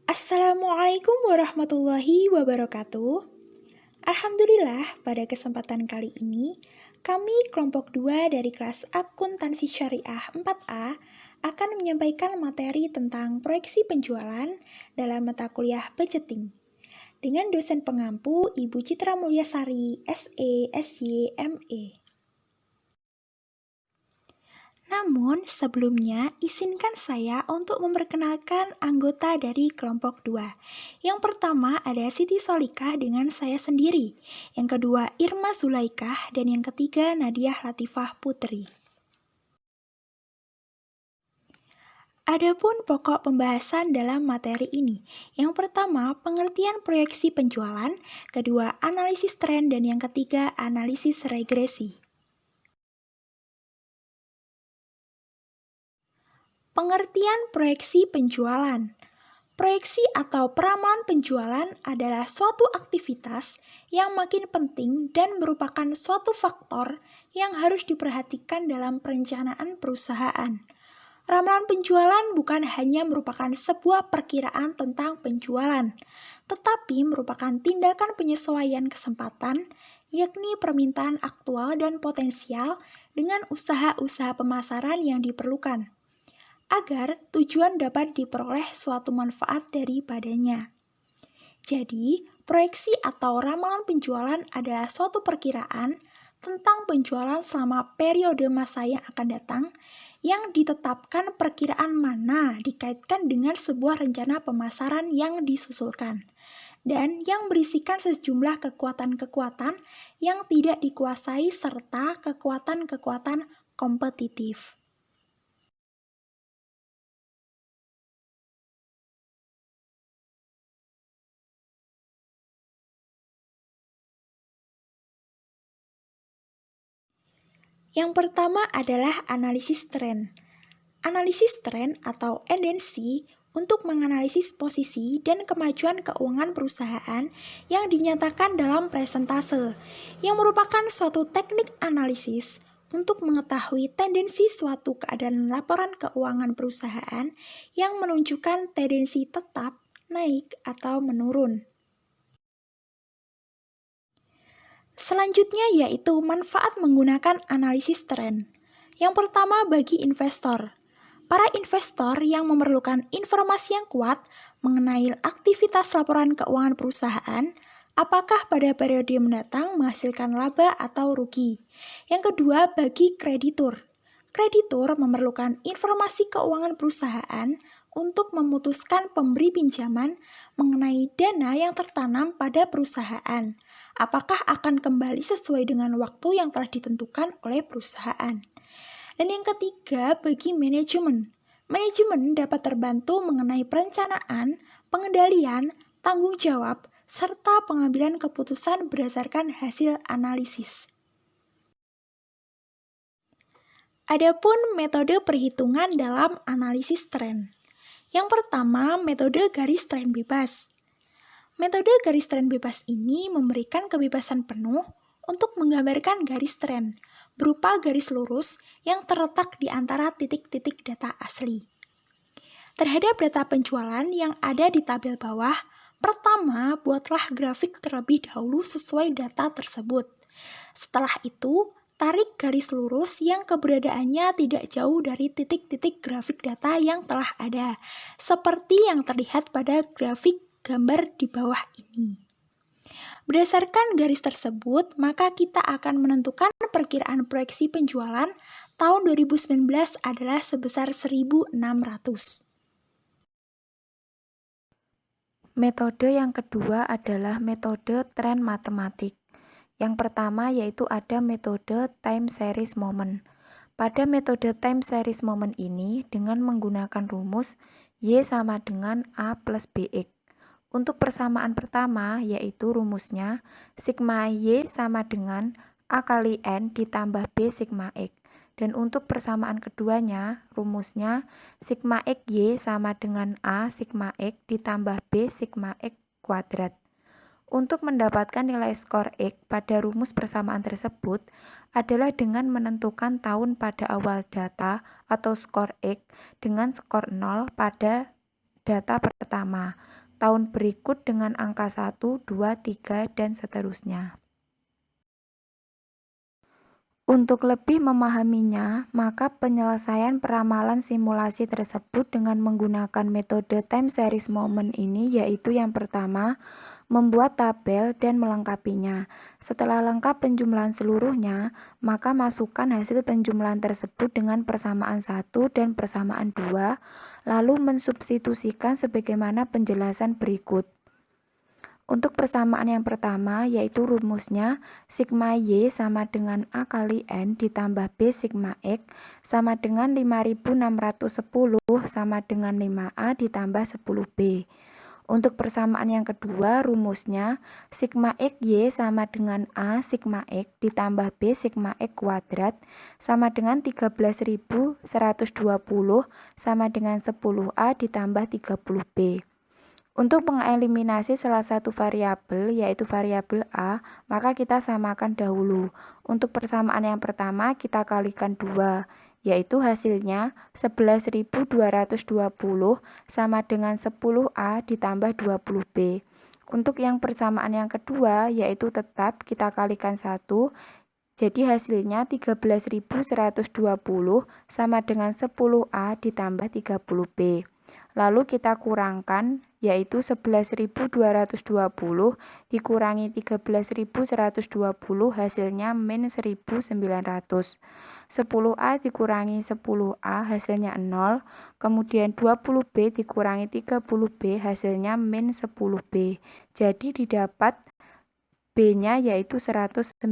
Assalamualaikum warahmatullahi wabarakatuh. Alhamdulillah, pada kesempatan kali ini, kami kelompok 2 dari kelas Akuntansi Syariah 4A akan menyampaikan materi tentang proyeksi penjualan dalam mata kuliah budgeting dengan dosen pengampu Ibu Citra Mulyasari, SE, SY, ME. Namun, sebelumnya izinkan saya untuk memperkenalkan anggota dari kelompok 2. Yang pertama ada Siti Solikah dengan saya sendiri. Yang kedua Irma Zulaikah dan yang ketiga Nadiah Latifah Putri. Adapun pokok pembahasan dalam materi ini. Yang pertama, pengertian proyeksi penjualan, kedua analisis tren dan yang ketiga analisis regresi. Pengertian proyeksi penjualan. Proyeksi atau peramalan penjualan adalah suatu aktivitas yang makin penting dan merupakan suatu faktor yang harus diperhatikan dalam perencanaan perusahaan. Ramalan penjualan bukan hanya merupakan sebuah perkiraan tentang penjualan, tetapi merupakan tindakan penyesuaian kesempatan, yakni permintaan aktual dan potensial dengan usaha-usaha pemasaran yang diperlukan, agar tujuan dapat diperoleh suatu manfaat daripadanya. Jadi, proyeksi atau ramalan penjualan adalah suatu perkiraan tentang penjualan selama periode masa yang akan datang yang ditetapkan perkiraan mana dikaitkan dengan sebuah rencana pemasaran yang disusulkan dan yang berisikan sejumlah kekuatan-kekuatan yang tidak dikuasai serta kekuatan-kekuatan kompetitif. Yang pertama adalah analisis tren. Analisis tren atau tendensi untuk menganalisis posisi dan kemajuan keuangan perusahaan yang dinyatakan dalam presentase, yang merupakan suatu teknik analisis untuk mengetahui tendensi suatu keadaan laporan keuangan perusahaan yang menunjukkan tendensi tetap, naik, atau menurun. Selanjutnya yaitu manfaat menggunakan analisis tren. Yang pertama bagi investor. Para investor yang memerlukan informasi yang kuat mengenai aktivitas laporan keuangan perusahaan, apakah pada periode mendatang menghasilkan laba atau rugi. Yang kedua bagi kreditur. Kreditur memerlukan informasi keuangan perusahaan untuk memutuskan pemberi pinjaman mengenai dana yang tertanam pada perusahaan. Apakah akan kembali sesuai dengan waktu yang telah ditentukan oleh perusahaan. Dan yang ketiga, bagi manajemen. Manajemen dapat terbantu mengenai perencanaan, pengendalian, tanggung jawab, serta pengambilan keputusan berdasarkan hasil analisis. Adapun metode perhitungan dalam analisis tren. Yang pertama, metode garis tren bebas. Metode garis tren bebas ini memberikan kebebasan penuh untuk menggambarkan garis tren berupa garis lurus yang terletak di antara titik-titik data asli. Terhadap data penjualan yang ada di tabel bawah, pertama buatlah grafik terlebih dahulu sesuai data tersebut. Setelah itu, tarik garis lurus yang keberadaannya tidak jauh dari titik-titik grafik data yang telah ada, seperti yang terlihat pada grafik gambar di bawah ini. Berdasarkan garis tersebut, maka kita akan menentukan perkiraan proyeksi penjualan tahun 2019 adalah sebesar 1.600. Metode yang kedua adalah metode tren matematik. Yang pertama yaitu ada metode time series moment. Pada metode time series moment ini dengan menggunakan rumus Y sama dengan A plus BX. Untuk persamaan pertama yaitu rumusnya sigma Y sama dengan A kali N ditambah B sigma X. Dan untuk persamaan keduanya rumusnya sigma X Y sama dengan A sigma X ditambah B sigma X kuadrat. Untuk mendapatkan nilai skor X pada rumus persamaan tersebut adalah dengan menentukan tahun pada awal data atau skor X dengan skor 0 pada data pertama, tahun berikut dengan angka 1, 2, 3, dan seterusnya. Untuk lebih memahaminya, maka penyelesaian peramalan simulasi tersebut dengan menggunakan metode time series moment ini yaitu yang pertama, membuat tabel dan melengkapinya. Setelah lengkap penjumlahan seluruhnya, maka masukkan hasil penjumlahan tersebut dengan persamaan 1 dan persamaan 2, lalu mensubstitusikan sebagaimana penjelasan berikut. Untuk persamaan yang pertama, yaitu rumusnya sigma Y sama dengan A kali N ditambah B sigma X sama dengan 5610 sama dengan 5A ditambah 10B. Untuk persamaan yang kedua, rumusnya sigma XY sama dengan A sigma X ditambah B sigma X kuadrat sama dengan 13.120 sama dengan 10A ditambah 30B. Untuk mengeliminasi salah satu variabel, yaitu variabel A, maka kita samakan dahulu. Untuk persamaan yang pertama, kita kalikan 2, yaitu hasilnya 11.220 sama dengan 10A ditambah 20B. Untuk yang persamaan yang kedua, yaitu tetap kita kalikan 1, jadi hasilnya 13.120 sama dengan 10A ditambah 30B. Lalu kita kurangkan, yaitu 11.220 dikurangi 13.120 hasilnya min 1.900. 10A dikurangi 10A hasilnya 0, kemudian 20B dikurangi 30B hasilnya min 10B. Jadi didapat B-nya yaitu 190.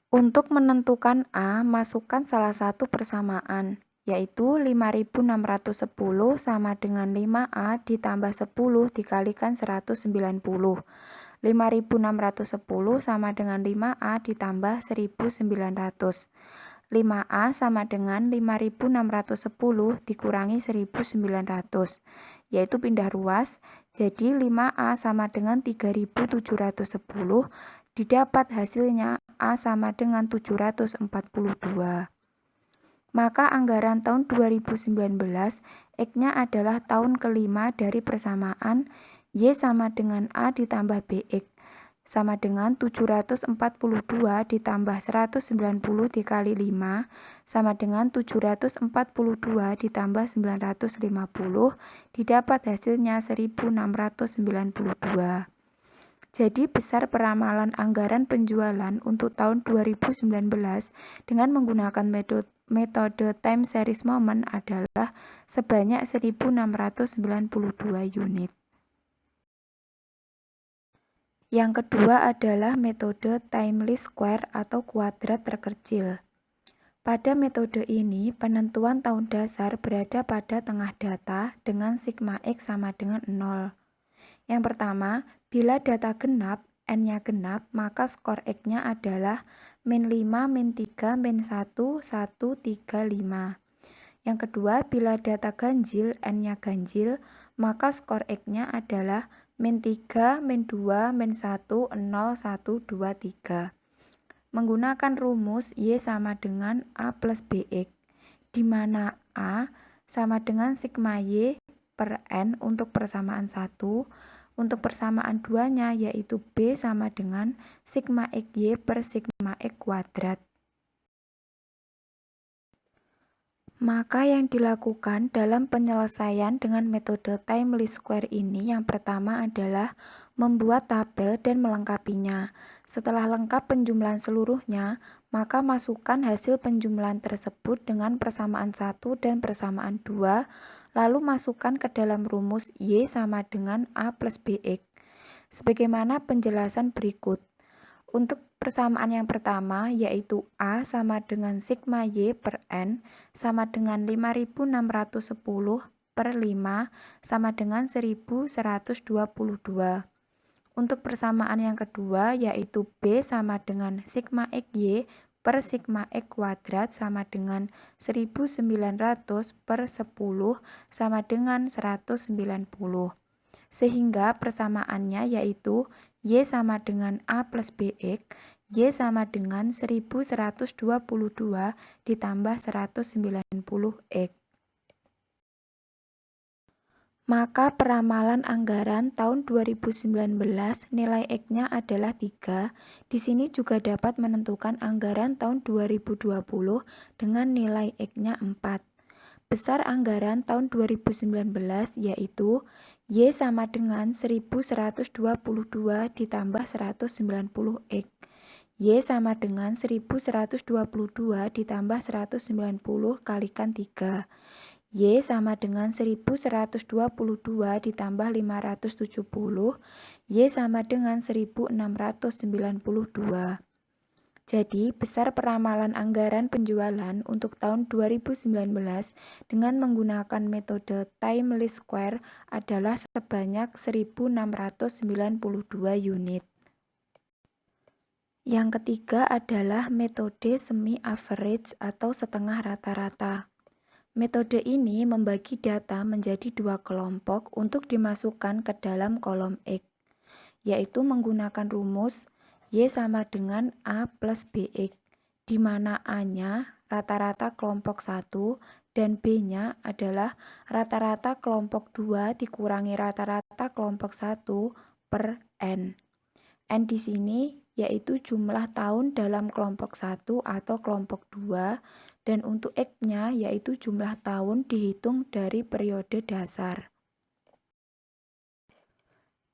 Untuk menentukan A, masukkan salah satu persamaan, yaitu 5610 sama dengan 5A ditambah 10 dikalikan 190. 5610 sama dengan 5A ditambah 1900. 5A sama dengan 5610 dikurangi 1900, yaitu pindah ruas, jadi 5A sama dengan 3710, didapat hasilnya A sama dengan 742. Maka anggaran tahun 2019, X-nya adalah tahun kelima dari persamaan Y sama dengan A ditambah BX, sama dengan 742 ditambah 190 dikali 5, sama dengan 742 ditambah 950, didapat hasilnya 1692. Jadi besar peramalan anggaran penjualan untuk tahun 2019 dengan menggunakan metode time series moment adalah sebanyak 1692 unit. Yang kedua adalah metode time least square atau kuadrat terkecil. Pada metode ini, penentuan tahun dasar berada pada tengah data dengan sigma X sama dengan 0. Yang pertama, bila data genap, N-nya genap, maka skor X-nya adalah min 5, min 3, min 1, 1, 3, 5. Yang kedua, bila data ganjil, N-nya ganjil, maka skor X-nya adalah min 3, min 2, min 1, 0, 1, 2, 3. Menggunakan rumus Y sama dengan A plus BX, di mana A sama dengan sigma Y per N untuk persamaan 1, untuk persamaan 2-nya yaitu B sama dengan sigma XY per sigma X kuadrat. Maka yang dilakukan dalam penyelesaian dengan metode time least square ini yang pertama adalah membuat tabel dan melengkapinya. Setelah lengkap penjumlahan seluruhnya, maka masukkan hasil penjumlahan tersebut dengan persamaan 1 dan persamaan 2, lalu masukkan ke dalam rumus Y sama dengan A plus BX. Sebagaimana penjelasan berikut. Untuk persamaan yang pertama, yaitu A sama dengan sigma Y per N sama dengan 5610 per 5 sama dengan 1122. Untuk persamaan yang kedua, yaitu B sama dengan sigma XY per sigma X kuadrat sama dengan 1900 per 10 sama dengan 190. Sehingga persamaannya yaitu Y sama dengan A plus BX, Y sama dengan 1122 ditambah 190X. Maka peramalan anggaran tahun 2019 nilai X-nya adalah 3. Di sini juga dapat menentukan anggaran tahun 2020 dengan nilai X-nya 4. Besar anggaran tahun 2019 yaitu Y sama dengan 1122 ditambah 190 X. Y sama dengan 1122 ditambah 190 kalikan 3. Y sama dengan 1122 ditambah 570, Y sama dengan 1692. Jadi, besar peramalan anggaran penjualan untuk tahun 2019 dengan menggunakan metode time least square adalah sebanyak 1692 unit. Yang ketiga adalah metode semi average atau setengah rata-rata. Metode ini membagi data menjadi dua kelompok untuk dimasukkan ke dalam kolom X, yaitu menggunakan rumus Y sama dengan A plus BX, di mana A-nya rata-rata kelompok 1 dan B-nya adalah rata-rata kelompok 2 dikurangi rata-rata kelompok 1 per N. N di sini yaitu jumlah tahun dalam kelompok 1 atau kelompok 2, dan untuk X-nya yaitu jumlah tahun dihitung dari periode dasar.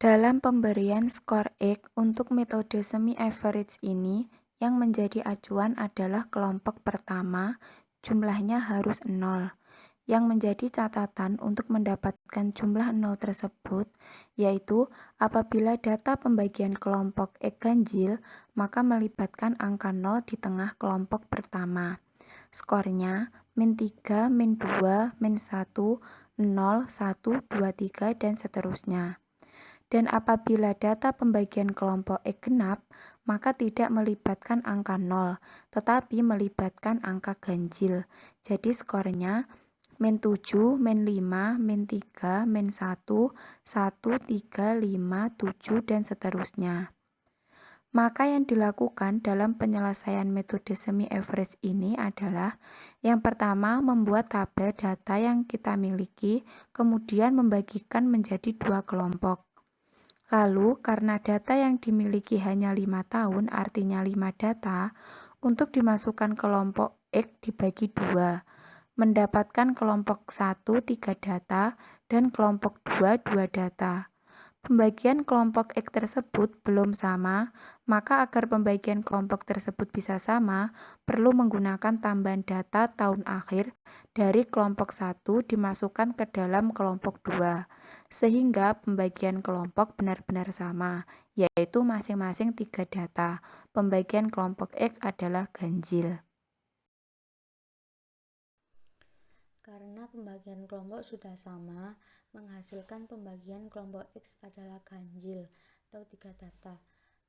Dalam pemberian skor X untuk metode semi average ini, yang menjadi acuan adalah kelompok pertama, jumlahnya harus 0. Yang menjadi catatan untuk mendapatkan jumlah 0 tersebut, yaitu apabila data pembagian kelompok X ganjil, maka melibatkan angka 0 di tengah kelompok pertama. Skornya min 3, min 2, min 1, 0, 1, 2, 3, dan seterusnya. Dan apabila data pembagian kelompok X genap, maka tidak melibatkan angka 0, tetapi melibatkan angka ganjil. Jadi skornya min 7, min 5, min 3, min 1, 1, 3, 5, 7, dan seterusnya. Maka yang dilakukan dalam penyelesaian metode semi average ini adalah yang pertama membuat tabel data yang kita miliki, kemudian membagikan menjadi dua kelompok. Lalu karena data yang dimiliki hanya 5 tahun, artinya 5 data, untuk dimasukkan kelompok X dibagi 2, mendapatkan kelompok 1 3 data dan kelompok 2 2 data. Pembagian kelompok X tersebut belum sama, maka agar pembagian kelompok tersebut bisa sama, perlu menggunakan tambahan data tahun akhir dari kelompok 1 dimasukkan ke dalam kelompok 2, sehingga pembagian kelompok benar-benar sama, yaitu masing-masing 3 data. Pembagian kelompok X adalah ganjil. Karena pembagian kelompok sudah sama, menghasilkan pembagian kelompok X adalah ganjil atau 3 data.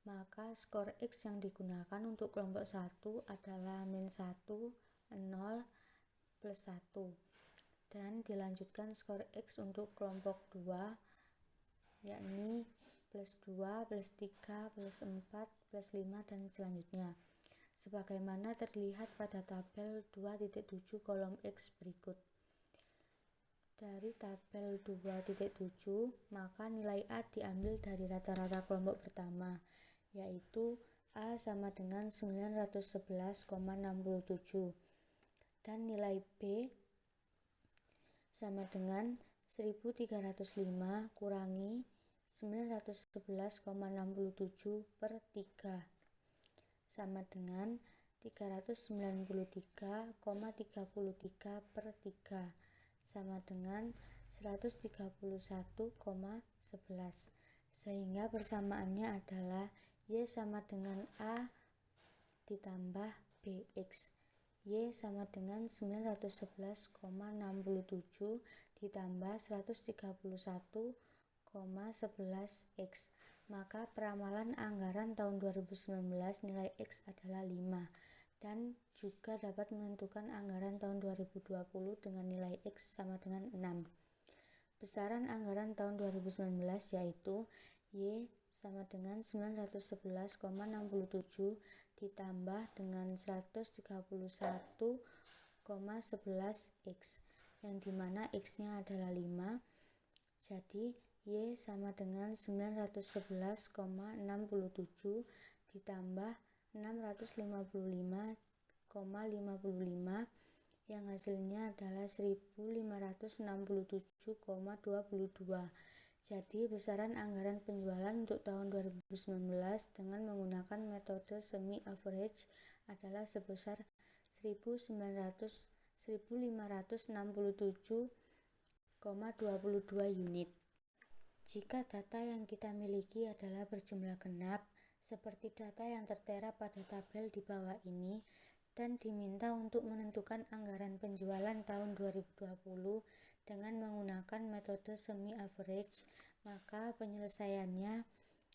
Maka skor X yang digunakan untuk kelompok 1 adalah min 1, 0, plus 1. Dan dilanjutkan skor X untuk kelompok 2, yakni plus 2, plus 3, plus 4, plus 5, dan selanjutnya. Sebagaimana terlihat pada tabel 2.7 kolom X berikut. Dari tabel 2.7, maka nilai A diambil dari rata-rata kelompok pertama, yaitu A sama dengan 911,67, dan nilai B sama dengan 1305 kurangi 911,67 per 3, sama dengan 393,33 per 3, sama dengan 131,11, sehingga persamaannya adalah Y sama dengan A ditambah BX. Y sama dengan 911,67 ditambah 131,11X. Maka peramalan anggaran tahun 2019 nilai X adalah 5. Dan juga dapat menentukan anggaran tahun 2020 dengan nilai X sama dengan 6. Besaran anggaran tahun 2019 yaitu Y sama dengan 911,67 ditambah dengan 131,11X, yang dimana X-nya adalah 5, Jadi Y sama dengan 911,67 ditambah 655,55 yang hasilnya adalah 1567,22. Jadi besaran anggaran penjualan untuk tahun 2019 dengan menggunakan metode semi average adalah sebesar 1567,22 unit. Jika data yang kita miliki adalah berjumlah genap, seperti data yang tertera pada tabel di bawah ini, dan diminta untuk menentukan anggaran penjualan tahun 2020 dengan menggunakan metode semi average, maka penyelesaiannya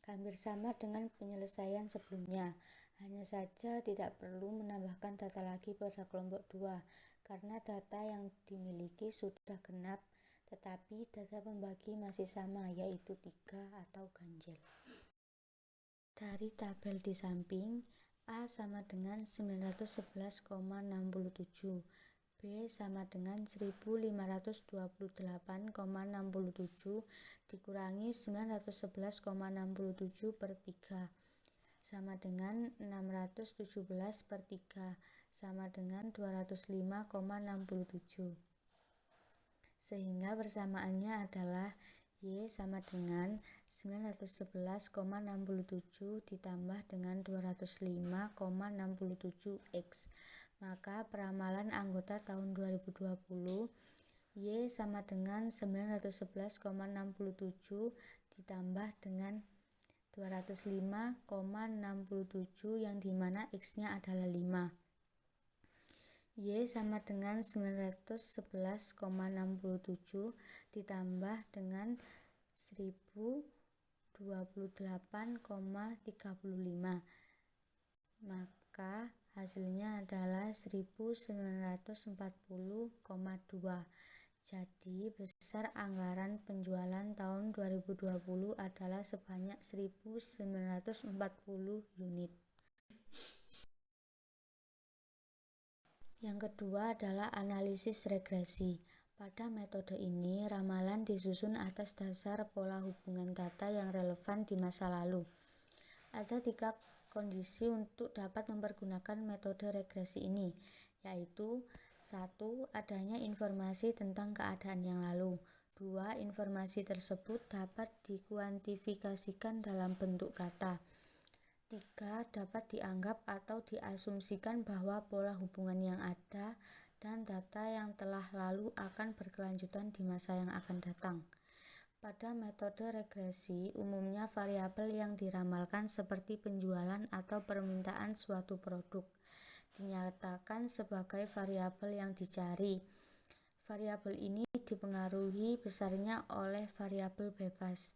hampir sama dengan penyelesaian sebelumnya. Hanya saja tidak perlu menambahkan data lagi pada kelompok 2, karena data yang dimiliki sudah genap, tetapi data pembagi masih sama, yaitu 3 atau ganjil. Dari tabel di samping, A sama dengan 911,67, B sama dengan 1528,67 dikurangi 911,67 per 3 sama dengan 617 per 3 sama dengan 205,67. Sehingga persamaannya adalah Y sama dengan 911,67 ditambah dengan 205,67 X. Maka peramalan anggota tahun 2020 Y sama dengan 911,67 ditambah dengan 205,67 yang dimana X-nya adalah 5. Y sama dengan 911,67 ditambah dengan 1028,35, maka hasilnya adalah 1940,2. Jadi besar anggaran penjualan tahun 2020 adalah sebanyak 1940 unit. Yang kedua adalah analisis regresi. Pada metode ini, ramalan disusun atas dasar pola hubungan data yang relevan di masa lalu. Ada 3 kondisi untuk dapat mempergunakan metode regresi ini, yaitu 1. Adanya informasi tentang keadaan yang lalu. 2. Informasi tersebut dapat dikuantifikasikan dalam bentuk kata. 3. Dapat dianggap atau diasumsikan bahwa pola hubungan yang ada dan data yang telah lalu akan berkelanjutan di masa yang akan datang. Pada metode regresi, umumnya variabel yang diramalkan seperti penjualan atau permintaan suatu produk dinyatakan sebagai variabel yang dicari. Variabel ini dipengaruhi besarnya oleh variabel bebas.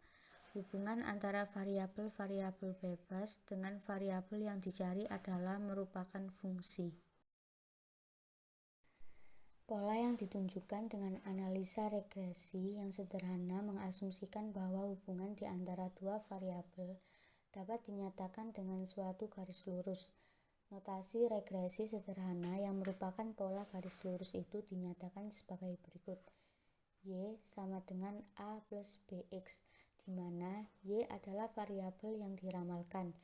Hubungan antara variabel-variabel bebas dengan variabel yang dicari adalah merupakan fungsi. Pola yang ditunjukkan dengan analisa regresi yang sederhana mengasumsikan bahwa hubungan di antara dua variabel dapat dinyatakan dengan suatu garis lurus. Notasi regresi sederhana yang merupakan pola garis lurus itu dinyatakan sebagai berikut. Y sama dengan A plus BX, di mana Y adalah variabel yang diramalkan,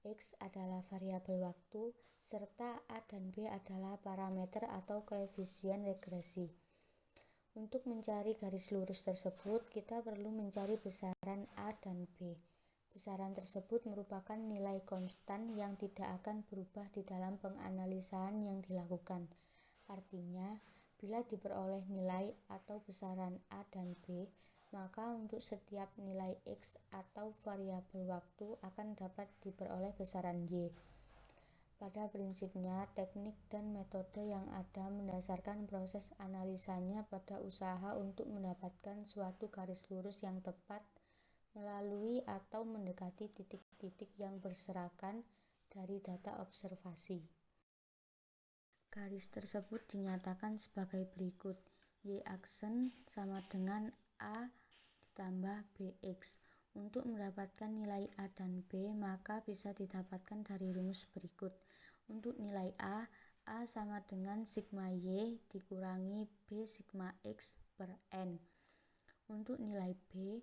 X adalah variabel waktu, serta A dan B adalah parameter atau koefisien regresi. Untuk mencari garis lurus tersebut, kita perlu mencari besaran A dan B. Besaran tersebut merupakan nilai konstan yang tidak akan berubah di dalam penganalisaan yang dilakukan. Artinya, bila diperoleh nilai atau besaran A dan B, maka untuk setiap nilai X atau variabel waktu akan dapat diperoleh besaran Y. Pada prinsipnya, teknik dan metode yang ada mendasarkan proses analisanya pada usaha untuk mendapatkan suatu garis lurus yang tepat melalui atau mendekati titik-titik yang berserakan dari data observasi. Garis tersebut dinyatakan sebagai berikut. Y aksen sama dengan A ditambah BX. Untuk mendapatkan nilai A dan B, maka bisa didapatkan dari rumus berikut. Untuk nilai A sama dengan sigma Y dikurangi B sigma X per N. Untuk nilai B,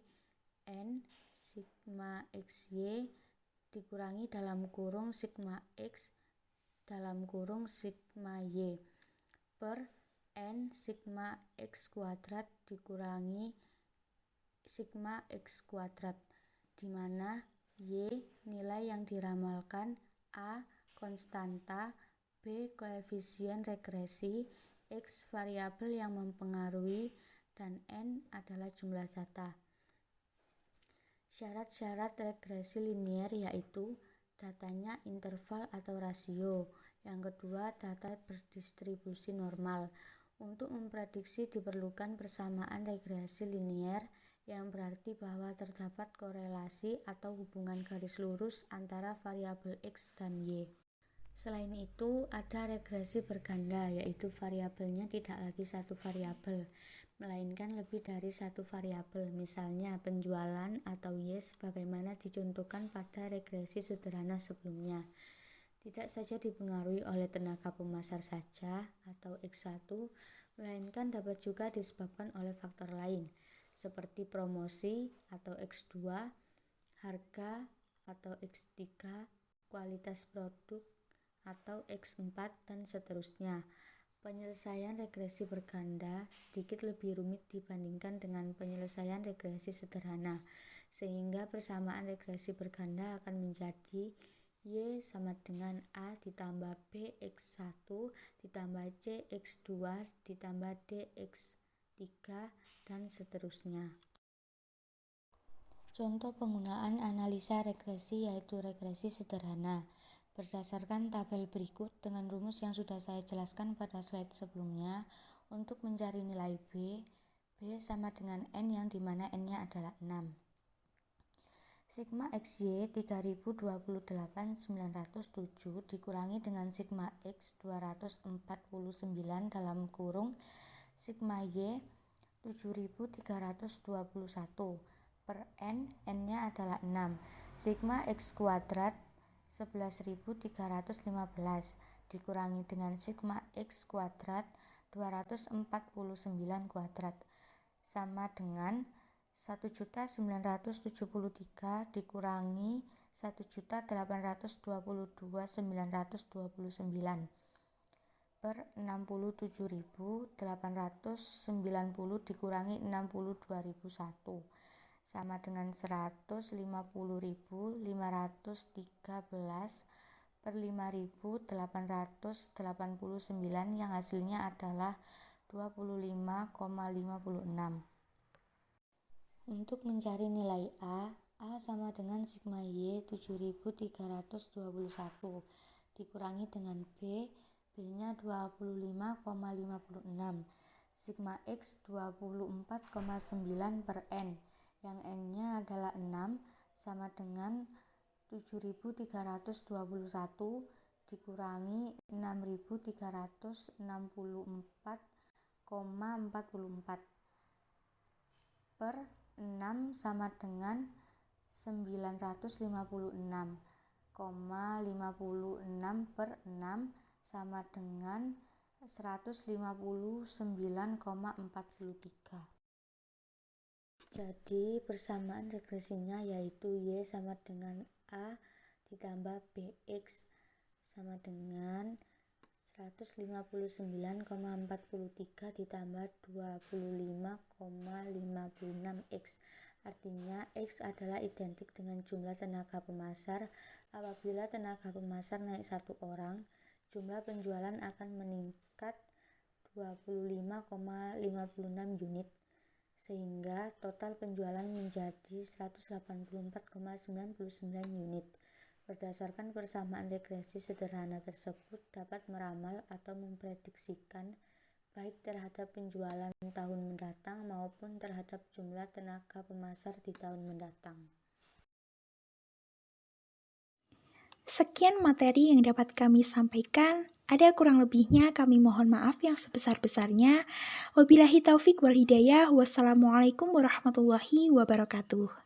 N sigma XY dikurangi dalam kurung sigma X dalam kurung sigma Y per N sigma X kuadrat dikurangi sigma X kuadrat, di mana Y nilai yang diramalkan, A konstanta, B koefisien regresi, X variabel yang mempengaruhi, dan N adalah jumlah data. Syarat-syarat regresi linier yaitu datanya interval atau rasio. Yang kedua, data berdistribusi normal. Untuk memprediksi diperlukan persamaan regresi linier, yang berarti bahwa terdapat korelasi atau hubungan garis lurus antara variabel X dan Y. Selain itu, ada regresi berganda, yaitu variabelnya tidak lagi satu variabel, melainkan lebih dari satu variabel, misalnya penjualan atau Y sebagaimana dicontohkan pada regresi sederhana sebelumnya. Tidak saja dipengaruhi oleh tenaga pemasar saja atau X1, melainkan dapat juga disebabkan oleh faktor lain, seperti promosi atau X2, harga atau X3, kualitas produk atau X4, dan seterusnya. Penyelesaian regresi berganda sedikit lebih rumit dibandingkan dengan penyelesaian regresi sederhana, sehingga persamaan regresi berganda akan menjadi Y sama dengan A ditambah B X1 ditambah C X2 ditambah D X3, dan seterusnya. Contoh penggunaan analisa regresi yaitu regresi sederhana. Berdasarkan tabel berikut dengan rumus yang sudah saya jelaskan pada slide sebelumnya, untuk mencari nilai B sama dengan N yang dimana N-nya adalah 6. Sigma XY 3028.907 dikurangi dengan sigma X 249 dalam kurung sigma Y 7321 per N-nya adalah 6. Sigma X kuadrat 11.315 dikurangi dengan sigma X kuadrat 249 kuadrat sama dengan 1.973 dikurangi 1.822.929 per 67.890 dikurangi 62.001 sama dengan 150.513 per 5.889 yang hasilnya adalah 25,56. Untuk mencari nilai A sama dengan sigma Y 7321 dikurangi dengan B-nya 25,56, sigma X 24,9 per N, yang N-nya adalah 6, sama dengan 7321 dikurangi 6364,44 per 6 sama dengan 956,56 per 6 sama dengan 159,43. Jadi persamaan regresinya yaitu Y sama dengan A ditambah BX sama dengan 159,43 ditambah 25,56X. Artinya X adalah identik dengan jumlah tenaga pemasar. Apabila tenaga pemasar naik 1 orang, jumlah penjualan akan meningkat 25,56 unit, sehingga total penjualan menjadi 184,99 unit. Berdasarkan persamaan regresi sederhana tersebut dapat meramal atau memprediksikan baik terhadap penjualan tahun mendatang maupun terhadap jumlah tenaga pemasar di tahun mendatang. Sekian materi yang dapat kami sampaikan. Ada kurang lebihnya kami mohon maaf yang sebesar-besarnya. Wabillahi taufik wal hidayah. Wassalamualaikum warahmatullahi wabarakatuh.